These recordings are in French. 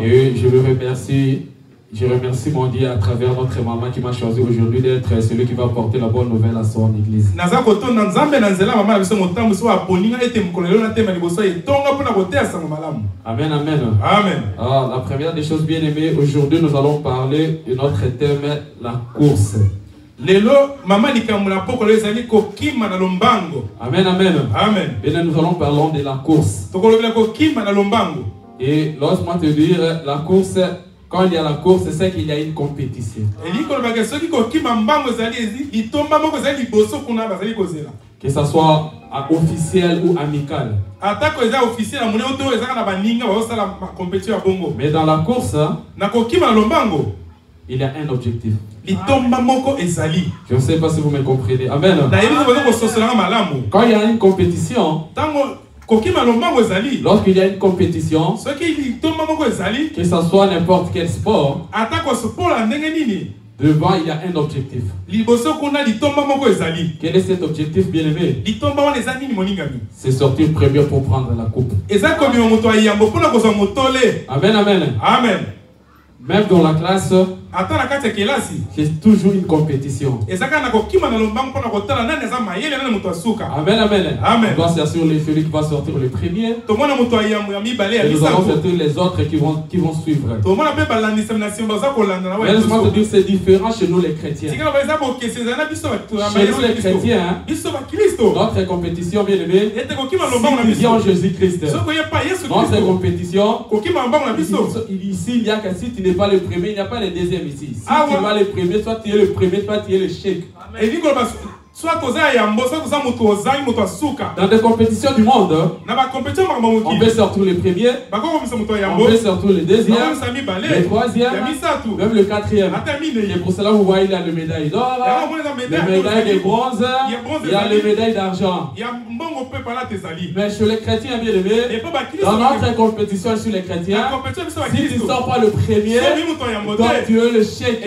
Et je remercie mon Dieu à travers notre maman qui m'a choisi aujourd'hui d'être celui qui va porter la bonne nouvelle à son église. Amen, amen. Amen. Alors, la première des choses bien aimées, aujourd'hui nous allons parler de notre thème, la course. Amen, amen. Amen. Bien, nous allons parler de la course. Et lorsque te dire la course, quand il y a la course, c'est qu'il y a une compétition. Que ce soit officiel ou amical. Mais dans la course, il y a un objectif. Je ne sais pas si vous me comprenez. Amen. Quand il y a une compétition, lorsqu'il y a une compétition, que ce soit n'importe quel sport, devant il y a un objectif. Quel est cet objectif, bien aimé? C'est sortir premier pour prendre la coupe. Amen, amen. Amen. Même dans la classe, c'est toujours une compétition. Amen, amen. Amen. On doit s'assurer celui qui va sortir le premier. Et nous allons sortir les autres qui vont suivre. Mais laisse-moi te dire, c'est différent chez nous les chrétiens. Chez nous les chrétiens, notre compétition, bien aimé, si tu viens en Jésus-Christ, notre compétition, ici, il y a que si tu n'es pas le premier, il n'y a pas le deuxième ici. Si tu vas le premier, soit tu es le premier, soit tu es le chèque. Dans des compétitions du monde, on peut sortir le premier, on peut sortir le deuxième, le troisième, même le quatrième. Et pour cela, vous voyez, il y a le médaille d'or, le médaille de bronze, il y a le médaille d'argent. Mais chez les chrétiens, bien aimés, dans notre compétition sur les chrétiens, si tu ne sors pas le premier, donc tu es le chèque.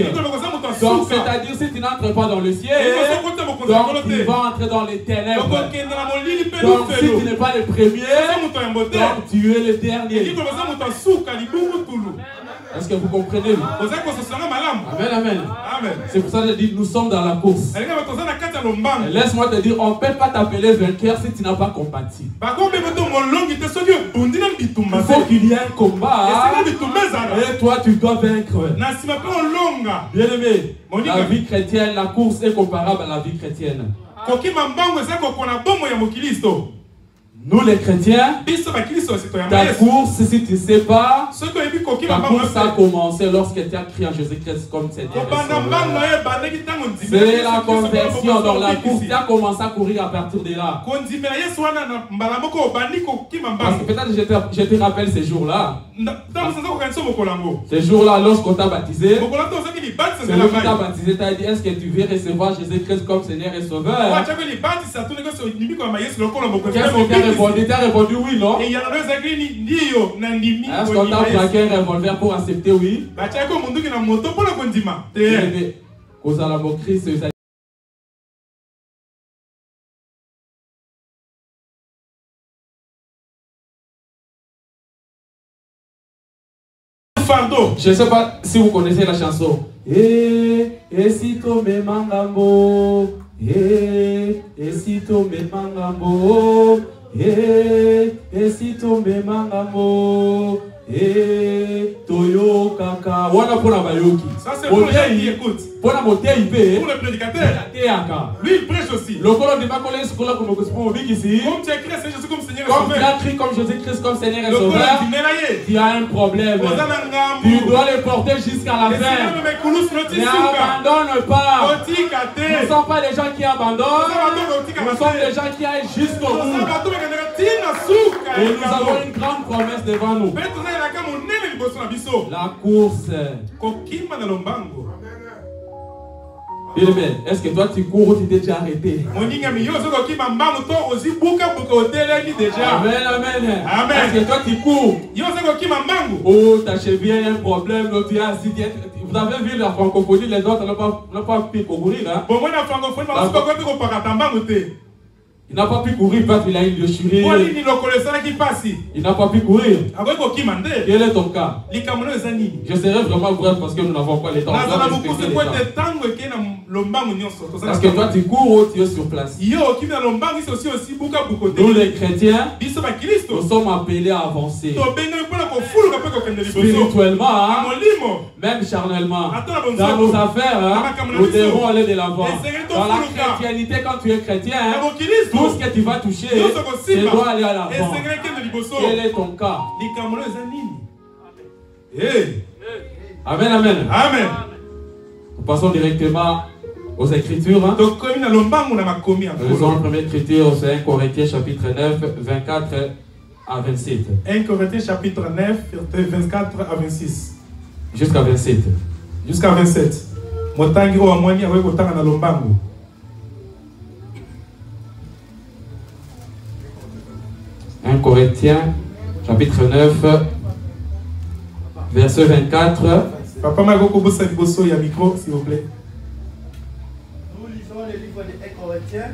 Donc, c'est-à-dire, si tu n'entres pas dans le ciel, donc tu vas entrer dans les ténèbres. Donc si tu n'es pas le premier, donc tu es le dernier. Est-ce que vous comprenez? Amen, amen. C'est pour ça que je dis nous sommes dans la course. Laisse-moi te dire, on ne peut pas t'appeler vainqueur si tu n'as pas combattu. Il faut qu'il y ait un combat. Et toi tu dois vaincre. Bien aimé, la vie chrétienne, la course est comparable à la vie chrétienne. Nous les chrétiens, ta course, si tu ne sais pas, ta course a commencé lorsque tu as crié en Jésus-Christ comme Seigneur. C'est la conversion. Dans la course, tu as commencé à courir à partir de là. Parce que peut-être je te rappelle ces jours-là. Ces jours-là, lorsqu'on t'a baptisé, celui qui t'a baptisé t'a dit, est-ce que tu veux recevoir Jésus-Christ comme Seigneur et Sauveur? Qu'est-ce que tu as répondu? Tu as répondu oui, non? Est-ce qu'on t'a plaqué un revolver pour accepter oui? Je ne sais pas si vous connaissez la chanson. Et si tu me mangambo, et si tu me mangambo, et si tu me mangambo, et toyo kaka. Wana pour la bayoki. Ça c'est pour les gens qui écoutent. Pour la montée IP. Pour le prédicateur. Lui il prêche aussi. Le colon de ma collègue scolaire comme ici. Comme tu as crié Jésus comme Seigneur et Sauveur. Comme Sauveur. tu as crié comme Jésus-Christ comme Seigneur et Sauveur. Tu as un problème. Tu dois le porter jusqu'à la fin. N'abandonne pas. Nous ne sommes pas des gens qui abandonnent. Nous sommes des gens qui aillent jusqu'au bout. Et nous avons une grande promesse devant nous. La course. Est-ce que toi tu cours ou tu t'es déjà arrêté? Amen, amen. Est-ce que toi tu cours? Oh, ta cheville a un problème, tu as assis. Vous avez vu la francophonie, les autres n'ont pas pu courir. Hein? Il n'a pas pu courir parce qu'il a une déchirure. Il n'a pas pu courir. Quel est ton cas? Je serai vraiment bref parce que nous n'avons pas le temps. Parce que toi tu cours ou tu es sur place. Nous les chrétiens, nous sommes appelés à avancer. Spirituellement, même charnellement. Dans nos affaires, nous devons aller de l'avant. Dans la chrétienté, quand tu es chrétien, tout ce que tu vas toucher, tu dois aller à l'avant. Quel est ton cas? Amen, amen. Amen. Nous passons directement aux Écritures. Nous lisons la première écriture, c'est 1 Corinthiens chapitre 9, 24 à 27. 1 Corinthiens chapitre 9, 24 à 26. Jusqu'à 27. Jusqu'à 27. Motangi o amwani awe kotanga na lombangu. Corinthiens chapitre 9 verset 24. Papa Magoko bossa liboso ya micro s'il vous plaît. Nous lisons le livre de 1 Corinthiens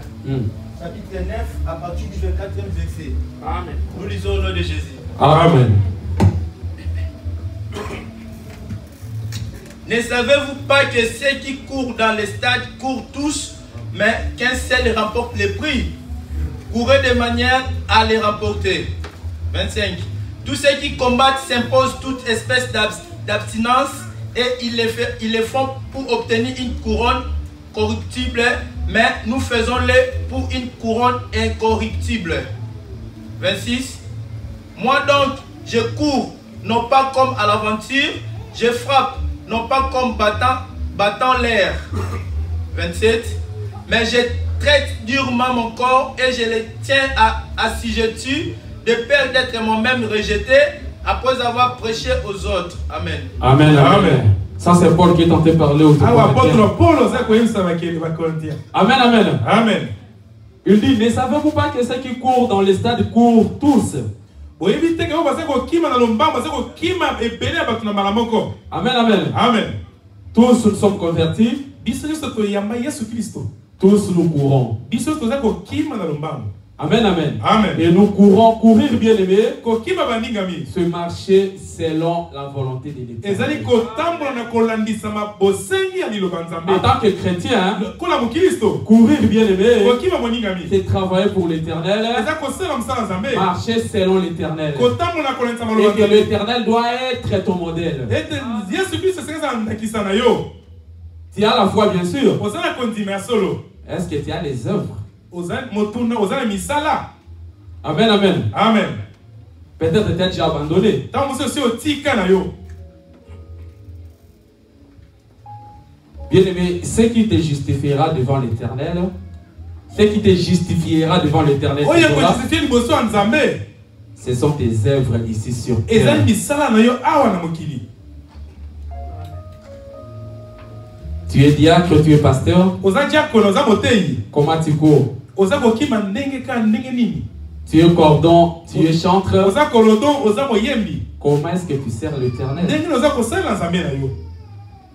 chapitre 9 à partir du 24e verset. Amen. Nous lisons au nom de Jésus. Amen. Ne savez-vous pas que ceux qui courent dans les stades courent tous, mais qu'un seul remporte les prix? Courez de manière à les remporter. 25. Tous ceux qui combattent s'imposent toute espèce d'abstinence et ils le font pour obtenir une couronne corruptible, mais nous faisons-le pour une couronne incorruptible. 26. Moi donc, je cours, non pas comme à l'aventure, je frappe, non pas comme battant l'air. 27. Mais je traite durement mon corps et je le tiens assujetti de peur d'être moi-même rejeté après avoir prêché aux autres. Amen. Amen. Amen. Ça c'est Paul qui est en train de parler aux Corinthiens. Amen. Amen. Amen. Il dit, ne savez-vous pas que ceux qui courent dans les stades courent tous? Amen. Amen. Amen. Tous nous sommes convertis. Tous nous courons. Amen, amen. Amen. Et nous courons, courir bien aimé, se marcher selon la volonté de l'Éternel. En tant que chrétien, courir bien aimé, c'est travailler pour l'Éternel, marcher selon l'Éternel. Et que l'Éternel doit être ton modèle. Tu as la foi bien sûr. Est-ce que tu as les œuvres? Amen, amen. Amen. Peut-être tu as déjà abandonné. Bien aimé, ce qui te justifiera devant l'Éternel, ce qui te justifiera devant l'Éternel, ce sont tes œuvres ici sur terre. Tu es diacre, tu es pasteur. Comment tu cours? Tu es cordon, tu es chantre. Comment est-ce que tu sers l'Éternel?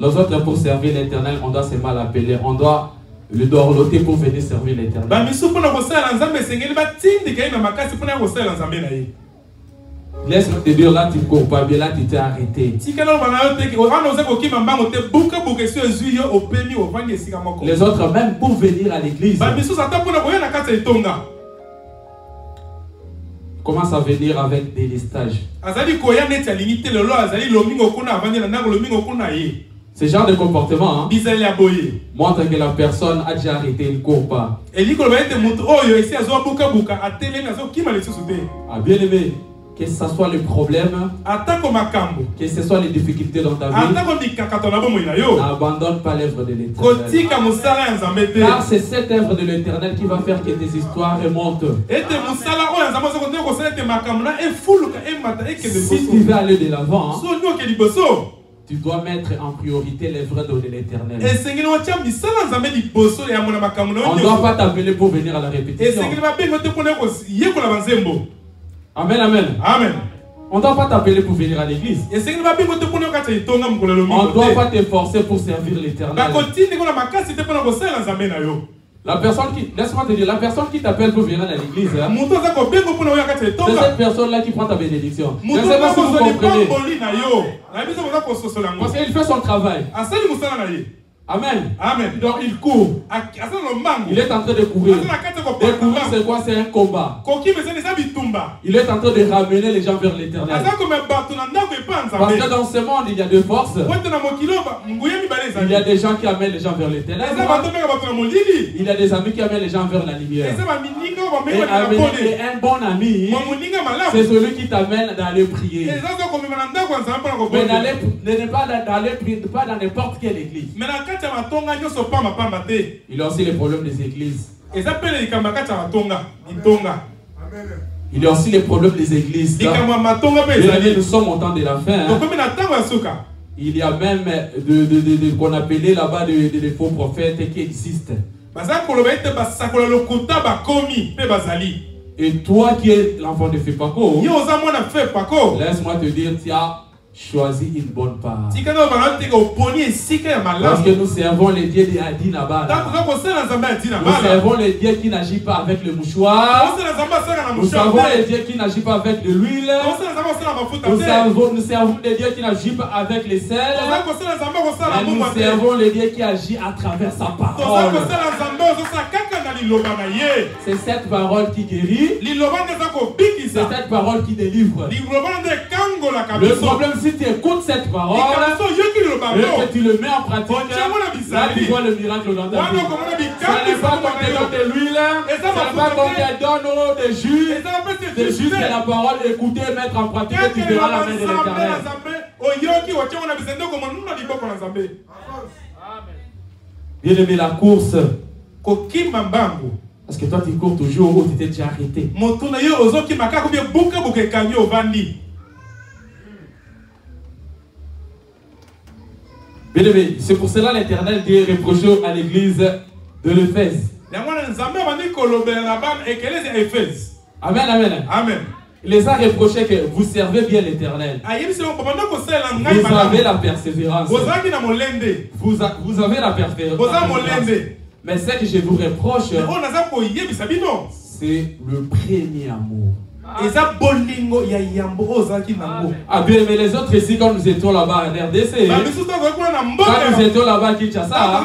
Les autres, pour servir l'Éternel, on doit se mal appeler. On doit le dorloter pour venir servir l'Éternel. Laisse-moi te dire, là tu ne cours pas bien, là tu t'es arrêté. Les autres, même pour venir à l'église, commencent à venir avec des listages. Ce genre de comportement montre que la personne a déjà arrêté, il ne court pas. Ah, bien aimé, que ce soit le problème, que ce soit les difficultés dans ta vie, n'abandonne pas l'œuvre de l'Éternel. Car c'est cette œuvre de l'Éternel qui va faire que tes histoires remontent. Si tu veux aller de l'avant, tu dois mettre en priorité l'œuvre de l'Éternel. On ne doit pas t'appeler pour venir à la répétition. Amen, amen. Amen. On ne doit pas t'appeler pour venir à l'église. On ne doit pas t'efforcer pour servir l'Éternel. La personne qui, laisse-moi te dire, la personne qui t'appelle pour venir à l'église, hein, c'est cette personne-là qui prend ta bénédiction. Je ne sais pas si vous comprenez. Parce qu'il fait son travail. Amen. Amen. Donc il court. Il est en train de courir. De courir, c'est quoi? C'est un combat. Il est en train de ramener les gens vers l'éternel. Parce que dans ce monde, il y a deux forces. Il y a des gens qui amènent les gens vers l'éternel. Il y a des amis qui amènent les gens vers la lumière. Et un bon ami, c'est celui qui t'amène d'aller prier. Mais ne pas dans n'importe quelle église. Il y a aussi les problèmes des églises. Il y a aussi les problèmes des églises. Nous sommes au temps de la fin. Hein. Il y a même qu'on appelait là-bas des faux prophètes qui existent. Et toi qui es l'enfant de Fepako, laisse-moi te dire, tu as choisi une bonne part. Parce que nous servons les dieux de Adi Nabal. Nous servons les dieux qui n'agissent pas avec le mouchoir. Nous servons les dieux qui n'agissent pas avec de l'huile. Nous servons les dieux qui n'agissent pas avec les sels. Et nous servons les dieux qui agissent à travers sa parole. C'est cette parole qui guérit. C'est cette parole qui délivre. Le problème, si tu écoutes cette parole et que tu le mets en pratique, là tu vois le miracle dans ta vie. Ce n'est pas qu'on te donne de l'huile, ce n'est pas qu'on te donne des jus. C'est juste que la parole, écouter et mettre en pratique, et tu verras la main de l'Éternel. Bien aimé, la course. Parce que toi tu cours toujours ou tu t'es déjà arrêté. Bien aimé, c'est pour cela l'Éternel dit reprocher à l'église de l'Éphèse. Amen, amen. Amen. Il les a reproché que vous servez bien l'Éternel. Vous avez la persévérance. Vous avez la persévérance. Mais ce que je vous reproche, c'est le premier amour. Ah bien, mais les autres ici, quand nous étions là-bas à RDC, quand nous étions là-bas à Kinshasa,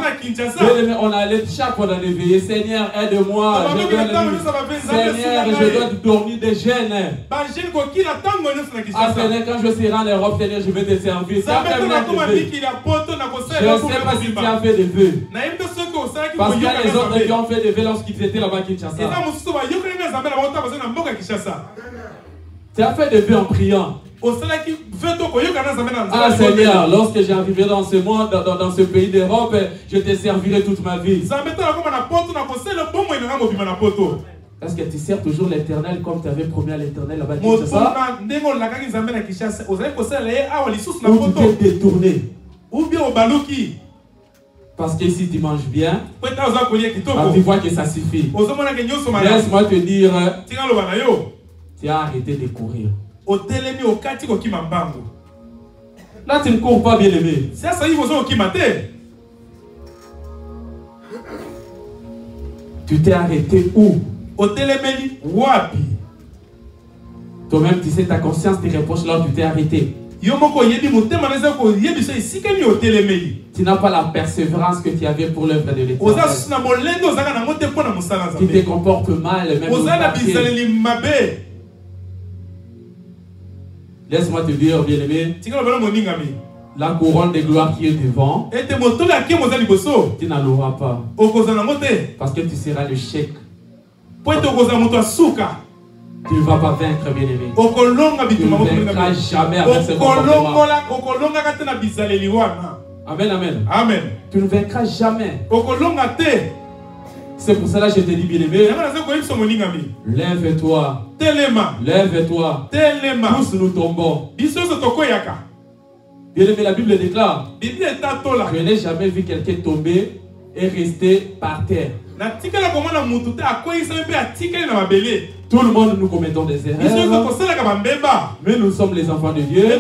on allait chaque fois dans les veillées. Seigneur, aide-moi. Seigneur, je dois dormir des jeunes. Ah Seigneur, quand je serai en Europe, Seigneur, je vais te servir. Je ne sais pas si tu as fait des vœux. Parce qu'il y a les autres qui ont fait des vœux lorsqu'ils étaient là-bas à Kinshasa. Tu as fait des vœux en priant. Ah Seigneur, lorsque j'arriverai dans ce monde, dans ce pays d'Europe, je te servirai toute ma vie. Est-ce que tu sers toujours l'Éternel comme tu avais promis à l'Éternel là-bas à Kinshasa? Ou tu t'es détourné? Parce que si tu manges bien, tu vois que ça suffit. Laisse-moi te dire, tu as arrêté de courir. Là, tu ne cours pas, bien aimé. Tu t'es arrêté où? Toi-même, tu sais, ta conscience te reproche là où tu t'es arrêté. Tu n'as pas la persévérance que tu avais pour l'œuvre de l'Éternel. Tu te comportes mal, même au quartier. Laisse-moi te dire, bien-aimé, la couronne de gloire qui est devant, tu n'en auras pas. Parce que tu seras le chèque. Tu ne vas pas vaincre, bien-aimé. Tu ne vaincras jamais avec ce comportement. Amen, amen. Amen. Tu ne vaincras jamais. C'est pour cela que je te dis, bien-aimé, lève-toi. Lève-toi. Tous nous tombons. Bien-aimé, la Bible déclare, je n'ai jamais vu quelqu'un tomber et rester par terre. Tout le monde nous commettons des erreurs. Mais nous sommes les enfants de Dieu.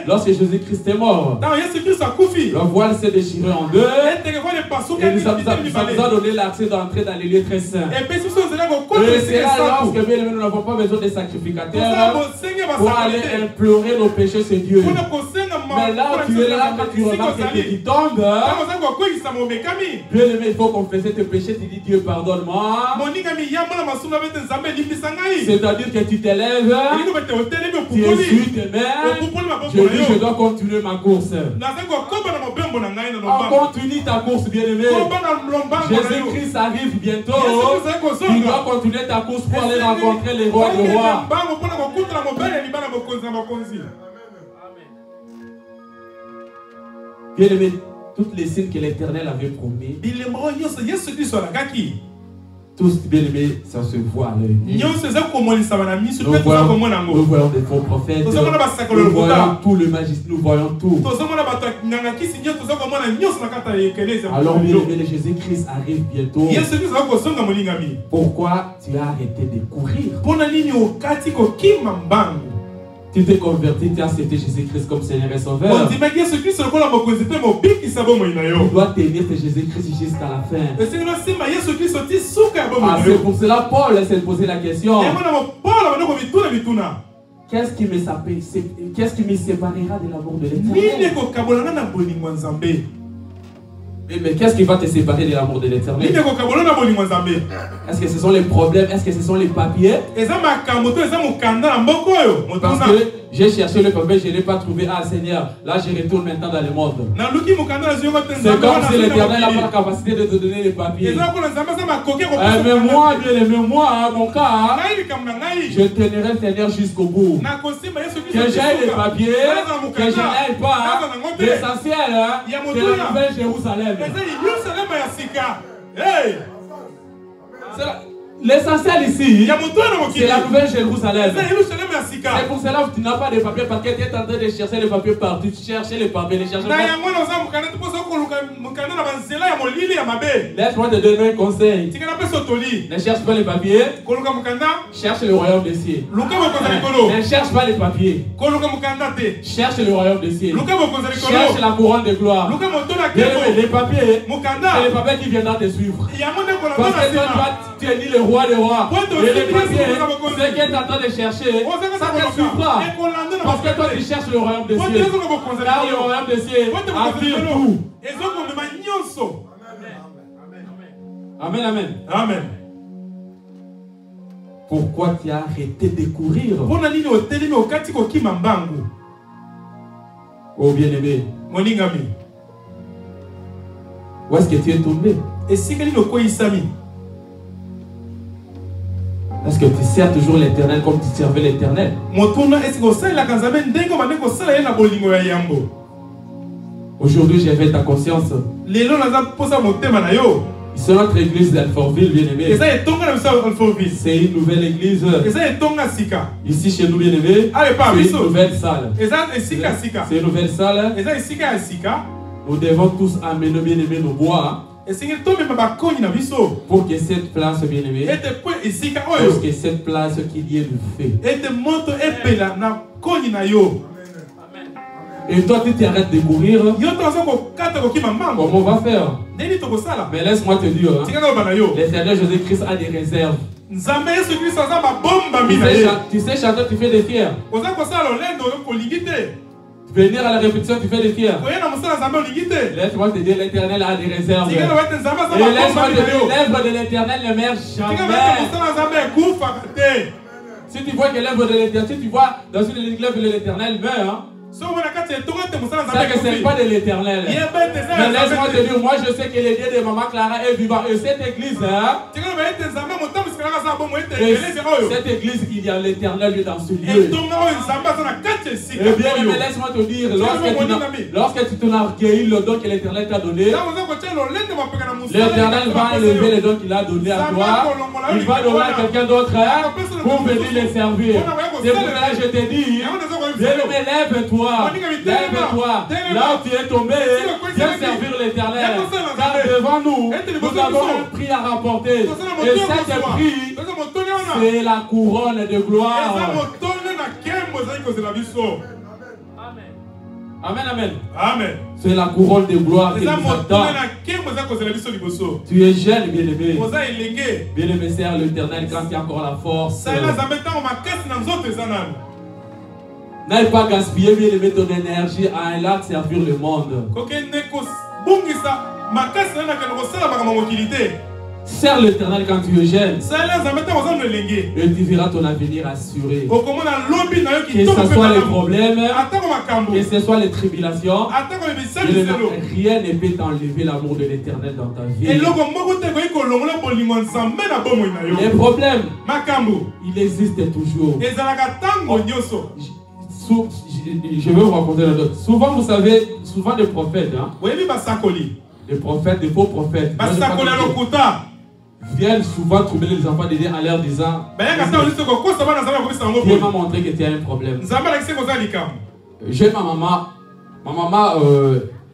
Lorsque Jésus-Christ est mort, le voile s'est déchiré en deux. Et nous a donné l'accès d'entrer dans les lieux très saints. Et c'est là lorsque bien nous n'avons pas besoin de sacrificateurs pour aller implorer nos péchés, c'est Dieu. Mais là où tu es là, quand tu remarques que tu tombes, bien aimé, il faut confesser tes péchés. Tu dis Dieu, pardonne-moi. C'est-à-dire que tu t'élèves, tu essuies tes mains. Je dis, je dois continuer ma course. On continue ta course, bien-aimé. Jésus-Christ arrive bientôt. Tu dois continuer ta course pour aller rencontrer les rois de rois. Bien-aimé, toutes les signes que l'Éternel avait promis, tous, bien aimés, ça se voit à l'œil. Nous voyons des faux prophètes. Nous voyons tout le magistère. Nous voyons tout. Alors, bien aimé, Jésus-Christ arrive bientôt. Pourquoi tu as arrêté de courir? Tu t'es converti, tu as accepté Jésus-Christ comme Seigneur et Sauveur. Tu dois tenir Jésus-Christ jusqu'à la fin. Ah, c'est pour cela Paul s'est posé la question. Qu'est-ce qui me séparera de l'amour de l'Éternel? Mais qu'est-ce qui va te séparer de l'amour de l'Éternel? Est-ce que ce sont les problèmes? Est-ce que ce sont les papiers? Parce que j'ai cherché le papier, je ne l'ai pas trouvé. Ah Seigneur, là je retourne maintenant dans le monde. C'est comme si l'Éternel n'a pas la capacité de te donner les papiers. Mais moi, bien aimé, moi, mon cas, je tiendrai le Seigneur jusqu'au bout. Que j'aille les papiers, que je n'aille pas, l'essentiel, c'est la nouvelle Jérusalem. L'essentiel ici, c'est la nouvelle Jérusalem. C'est pour cela que tu n'as pas de papier, parce que tu es en train de chercher les papiers partout. Tu cherches les papiers, les cherches pas. Laisse-moi te donner un conseil. Ne cherche pas les papiers, cherche le royaume des cieux. Ne cherche pas les papiers, cherche le royaume des cieux. Cherche la couronne de gloire. Les papiers, c'est les papiers qui viendront te suivre. Parce que toi, tu es ni le roi des rois. Et les papiers, ce que tu es en train de chercher, ça ne te suivra. Parce que toi, tu cherches le royaume des cieux. Car le royaume des cieux affirme tout. Amen, amen. Amen. Pourquoi tu as arrêté de courir? Oh bien-aimé, où est-ce que tu es tombé? Est-ce que tu sers toujours l'Éternel comme tu servais l'Éternel? Aujourd'hui, j'éveille ta conscience. C'est notre église d'Alfortville, bien-aimé. C'est une nouvelle église. Ici, chez nous, bien-aimé, c'est une nouvelle salle. C'est une nouvelle salle. Nous devons tous amener, bien-aimé, nos bois. Pour que cette place, bien-aimée, pour que cette place qu'il y ait du feu. Et toi, tu t'arrêtes de courir. Comment on va faire? Mais laisse-moi te dire, l'Éternel Jésus-Christ a des réserves. Tu sais, chanteur, tu fais des fiers. Venir à la répétition, tu fais des fiers. Laisse-moi te dire, l'Éternel a des réserves. Et laisse-moi te dire, l'œuvre de l'Éternel ne meurt jamais. Si tu vois que l'œuvre de l'Éternel, si tu vois dans une œuvre de l'Éternel meurt, ça que ce n'est pas de l'Éternel. Mais laisse-moi te dire, moi je sais que le Dieu de Maman Clara est vivant. Et cette église, cette église, il y a l'Éternel dans ce lieu. Et bien, mais laisse-moi te dire, lorsque tu t'enorgueillis le don que l'Éternel t'a donné, l'Éternel va élever le don qu'il a donné à toi. Il va donner à quelqu'un d'autre pour venir les servir. C'est pour cela que je te dis, lève-toi. Lève-toi. Là où tu es tombé, viens servir l'Éternel. Car devant nous, nous avons un prix à rapporter. Et cet prix, C'est la couronne de gloire. Amen, amen. Amen. C'est la couronne de gloire qui nous attend. Tu es jeune, bien-aimé. Bien-aimé, sers l'Éternel quand il y a encore la force. N'aille pas gaspiller, bien-aimé, ton énergie à un lac servir le monde. Sers l'Éternel quand tu es jeune. Et tu verras ton avenir assuré. Que ce soit les problèmes, que ce soit les tribulations, rien ne peut t'enlever l'amour de l'Éternel dans ta vie. Les problèmes, il existe toujours. Je vais vous raconter l'autre. Souvent, vous savez, souvent des prophètes, des prophètes, des faux prophètes, viennent souvent troubler les enfants de Dieu en leur disant Dieu m'a montré que tu as un problème. J'ai ma maman. Ma maman,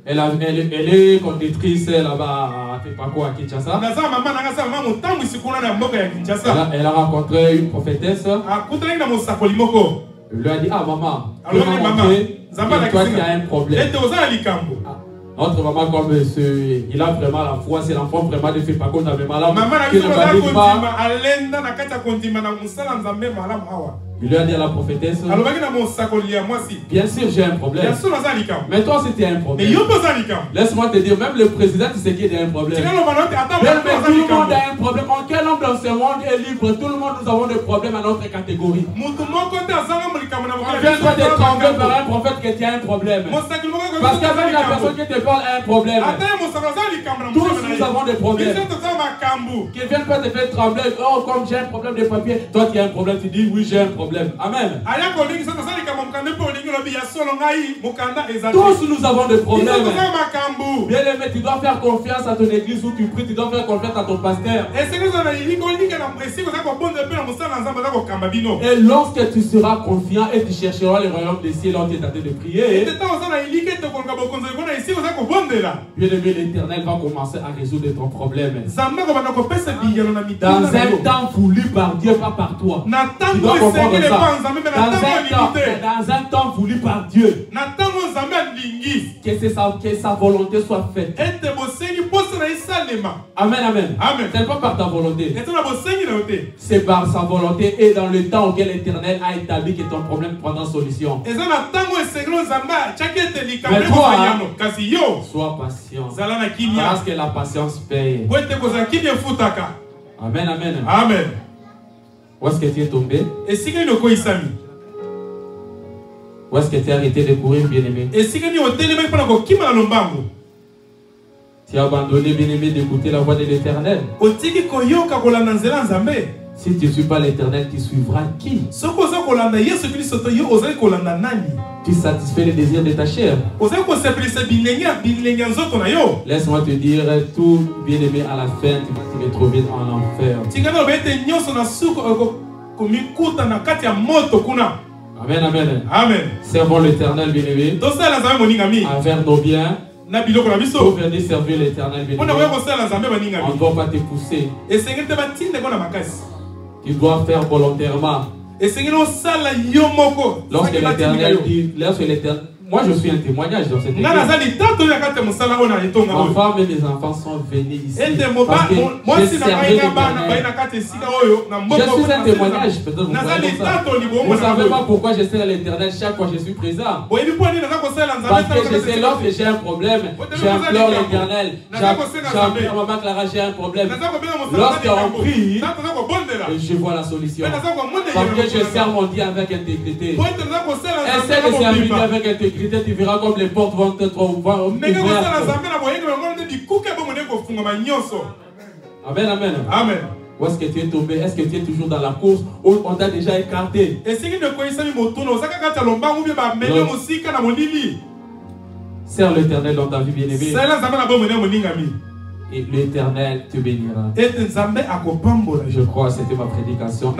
elle est conductrice là-bas à Kinshasa. Elle a rencontré une prophétesse. Elle lui a dit, ah maman, Dieu m'a montré que toi tu as un problème. Notre maman, comme il a vraiment la foi, c'est l'enfant vraiment de fait pas contre la même malade. Qui ne valide pas. Il lui a dit à la prophétesse, bien sûr j'ai un problème. Mais toi aussi tu as un problème. Laisse-moi te dire, même le président tu sais qu'il a un problème. Tout le monde a un problème. En quel homme dans ce monde est libre? Tout le monde nous avons des problèmes à notre catégorie. Viens-toi de trembler par un prophète que tu as un problème. Parce qu'avec la personne qui te parle a un problème. Tous nous avons des problèmes. Qui viennent pas te faire trembler. Oh, comme j'ai un problème de papier. Toi tu as un problème, tu dis oui j'ai un problème. Amen. Tous nous avons des problèmes. Bien aimé, tu dois faire confiance à ton église où tu pries, tu dois faire confiance à ton pasteur. Et lorsque tu seras confiant et tu chercheras le royaume des cieux, là tu es en train de prier, bien aimé, l'Éternel va commencer à résoudre ton problème. Dans un temps voulu par Dieu, pas par toi. Tu dois comprendre ça. Dans un temps voulu par Dieu, que sa volonté soit faite. Amen, amen. C'est pas par ta volonté. C'est par sa volonté et dans le temps auquel l'Éternel a établi que ton problème prendra solution. Mais toi, sois patient. Parce que la patience paye. Amen, amen. Amen. Où est-ce que tu es tombé? Où est-ce que tu as arrêté de courir, bien-aimé? Tu as abandonné, bien-aimé, d'écouter la voix de l'Éternel. Si tu ne suis pas l'Éternel, tu suivras qui? Tu satisfais les désirs de ta chair. Laisse-moi te dire, tout bien-aimé à la fin, tu vas te retrouver en enfer. Amen, amen. Amen. Servons l'Éternel, bien-aimé. Envers nos biens. Pour venir servir l'Éternel, bien-aimé. On ne doit pas te pousser. Tu dois faire volontairement. Lorsque l'Éternel dit, moi je suis un témoignage dans cette église. Ma femme et mes enfants sont venus ici. Parce que j'ai servi l'Éternel. Je suis un témoignage, peut-être vous voyez ça. Vous ne savez pas pourquoi je sers l'Éternel chaque fois que je suis présent. Parce que je sais lorsque j'ai un problème, j'implore l'Éternel. J'implore Maman Clara, j'ai un problème. Lorsqu'on prie, je vois la solution. Parce que je sers mon Dieu avec intégrité. Essaie de servir Dieu avec intégrité. Tu verras comme les portes vont être ouvertes. Amen, amen. Amen. Où est-ce que tu es tombé? Est-ce que tu es toujours dans la course ou on t'a déjà écarté? Sers l'Éternel dans ta vie, bien-aimée. Et l'Éternel te bénira. Je crois que c'était ma prédication.